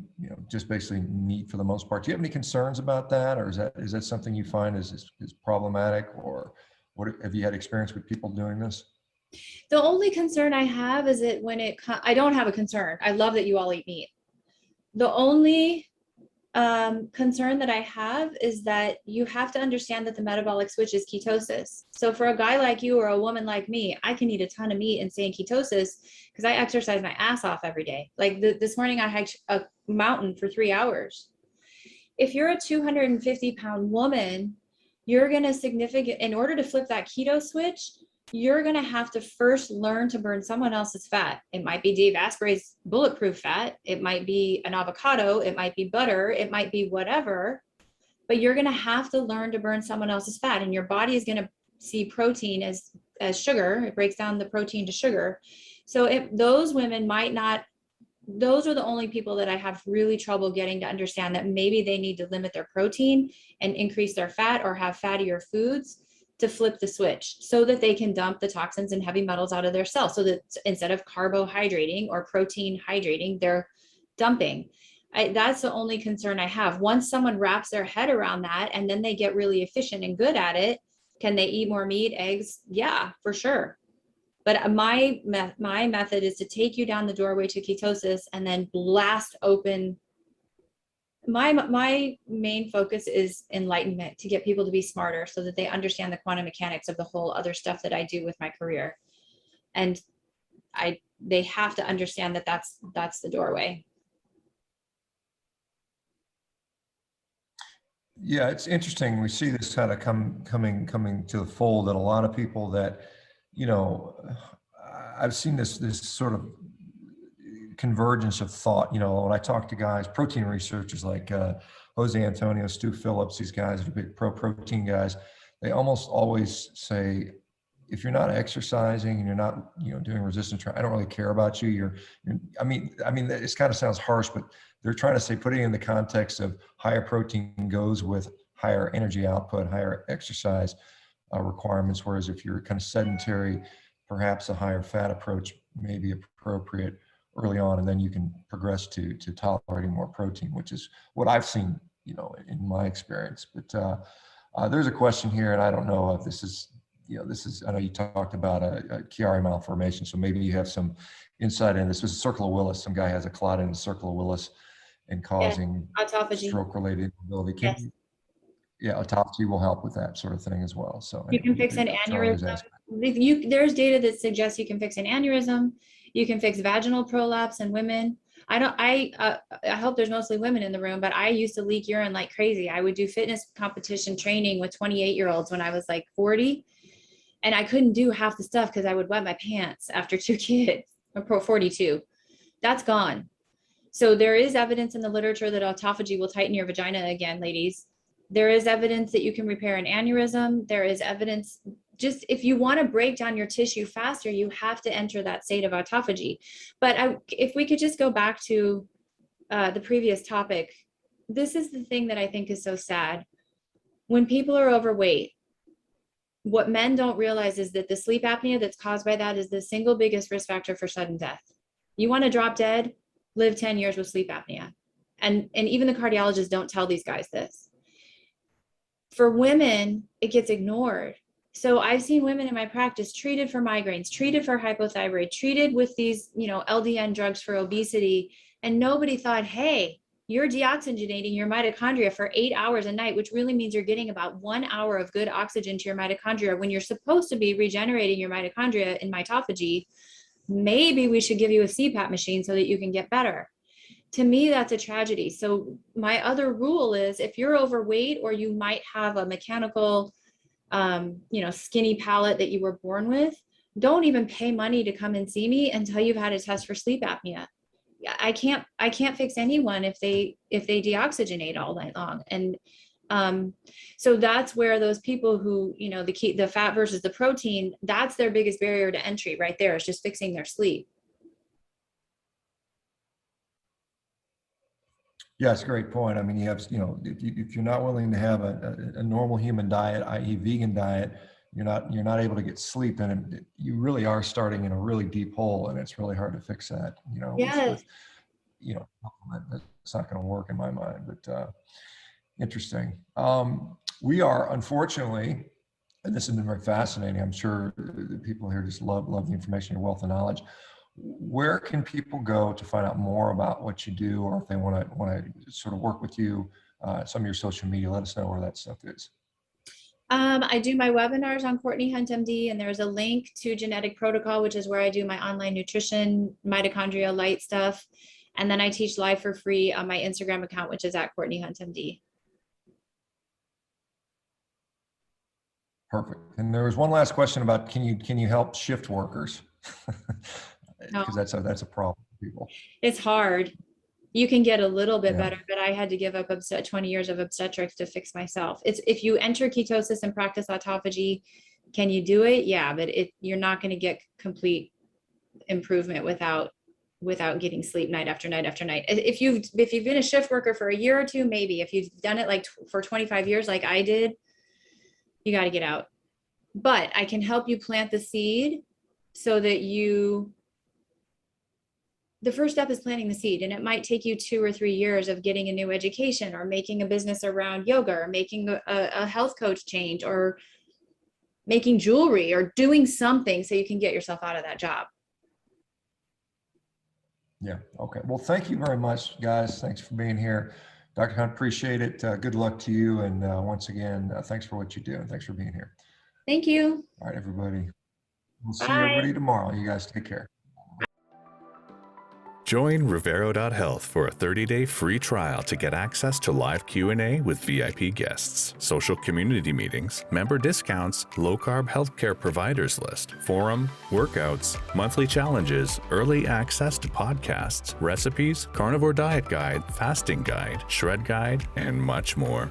just basically meat for the most part. Do you have any concerns about that? Or is that something you find is problematic, or what have you had experience with people doing this? The only concern I have is that I don't have a concern. I love that you all eat meat. The only concern that I have is that you have to understand that the metabolic switch is ketosis. So for a guy like you or a woman like me, I can eat a ton of meat and stay in ketosis because I exercise my ass off every day. Like this morning I hiked a mountain for 3 hours. If you're a 250-pound woman, you're going to in order to flip that keto switch, you're going to have to first learn to burn someone else's fat. It might be Dave Asprey's bulletproof fat. It might be an avocado. It might be butter. It might be whatever, but you're going to have to learn to burn someone else's fat, and your body is going to see protein as sugar. It breaks down the protein to sugar. So if those women those are the only people that I have really trouble getting to understand that maybe they need to limit their protein and increase their fat or have fattier foods to flip the switch so that they can dump the toxins and heavy metals out of their cells, so that instead of carbohydrating or protein hydrating, they're dumping. That's the only concern I have. Once someone wraps their head around that and then they get really efficient and good at it, can they eat more meat, eggs? Yeah, for sure. But my method is to take you down the doorway to ketosis and then blast open. My main focus is enlightenment, to get people to be smarter so that they understand the quantum mechanics of the whole other stuff that I do with my career. And they have to understand that that's the doorway. Yeah, it's interesting. We see this kind of coming to the fold, and a lot of people that, you know, I've seen this sort of convergence of thought. You know, when I talk to guys, protein researchers like Jose Antonio, Stu Phillips, these guys are big pro-protein guys. They almost always say, if you're not exercising and you're not, you know, doing resistance training, I don't really care about you. I mean, it kind of sounds harsh, but they're trying to say, putting it in the context of higher protein goes with higher energy output, higher exercise requirements. Whereas if you're kind of sedentary, perhaps a higher fat approach may be appropriate early on, and then you can progress to tolerating more protein, which is what I've seen, you know, in my experience. But there's a question here, and I don't know if this is, you know, I know you talked about a Chiari malformation, so maybe you have some insight in this. This is circle of Willis. Some guy has a clot in the circle of Willis and causing stroke-related inability. Yes. Yeah, autophagy will help with that sort of thing as well. So you can fix an aneurysm. There's data that suggests you can fix an aneurysm. You can fix vaginal prolapse in women. I hope there's mostly women in the room, but I used to leak urine like crazy. I would do fitness competition training with 28-year-olds when I was like 40. And I couldn't do half the stuff because I would wet my pants after 2 kids, or 42. That's gone. So there is evidence in the literature that autophagy will tighten your vagina again, ladies. There is evidence that you can repair an aneurysm. There is evidence, just if you want to break down your tissue faster, you have to enter that state of autophagy. But if we could just go back to the previous topic, this is the thing that I think is so sad. When people are overweight, what men don't realize is that the sleep apnea that's caused by that is the single biggest risk factor for sudden death. You want to drop dead, live 10 years with sleep apnea. And even the cardiologists don't tell these guys this. For women, it gets ignored. So I've seen women in my practice treated for migraines, treated for hypothyroid, treated with these, you know, LDN drugs for obesity. And nobody thought, hey, you're deoxygenating your mitochondria for 8 hours a night, which really means you're getting about 1 hour of good oxygen to your mitochondria when you're supposed to be regenerating your mitochondria in mitophagy. Maybe we should give you a CPAP machine so that you can get better. To me, that's a tragedy. So my other rule is, if you're overweight or you might have a mechanical, you know, skinny palate that you were born with, don't even pay money to come and see me until you've had a test for sleep apnea. I can't fix anyone if they deoxygenate all night long. And so that's where those people who, you know, the fat versus the protein, that's their biggest barrier to entry right there, is just fixing their sleep. Yeah, it's a great point. I mean, you have, you know, if you're not willing to have a normal human diet, i.e. vegan diet, you're not able to get sleep, and you really are starting in a really deep hole, and it's really hard to fix that, you know. Yes. With, you know, that's not going to work in my mind, but interesting. We are, unfortunately, and this has been very fascinating. I'm sure the people here just love the information, your wealth of knowledge. Where can people go to find out more about what you do, or if they want to sort of work with you, some of your social media? Let us know where that stuff is. I do my webinars on Courtney Hunt MD, and there's a link to Genetic Protocol, which is where I do my online nutrition, mitochondria light stuff. And then I teach live for free on my Instagram account, which is at Courtney Hunt MD. Perfect. And there was one last question about, can you help shift workers? Because that's a problem for people. It's hard. You can get a little bit better, but I had to give up 20 years of obstetrics to fix myself. It's, if you enter ketosis and practice autophagy, can you do it? Yeah, but you're not going to get complete improvement without getting sleep night after night after night. If you've been a shift worker for a year or two, maybe. If you've done it like for 25 years, like I did, you got to get out. But I can help you plant the seed so that the first step is planting the seed, and it might take you 2 or 3 years of getting a new education, or making a business around yoga, or making a health coach change, or making jewelry or doing something so you can get yourself out of that job. Yeah. Okay. Well, thank you very much, guys. Thanks for being here. Dr. Hunt, appreciate it. Good luck to you. And once again, thanks for what you do. And thanks for being here. Thank you. All right, everybody. We'll see Bye. everybody tomorrow. You guys take care. Join Revero.health for a 30-day free trial to get access to live Q&A with VIP guests, social community meetings, member discounts, low-carb healthcare providers list, forum, workouts, monthly challenges, early access to podcasts, recipes, carnivore diet guide, fasting guide, shred guide, and much more.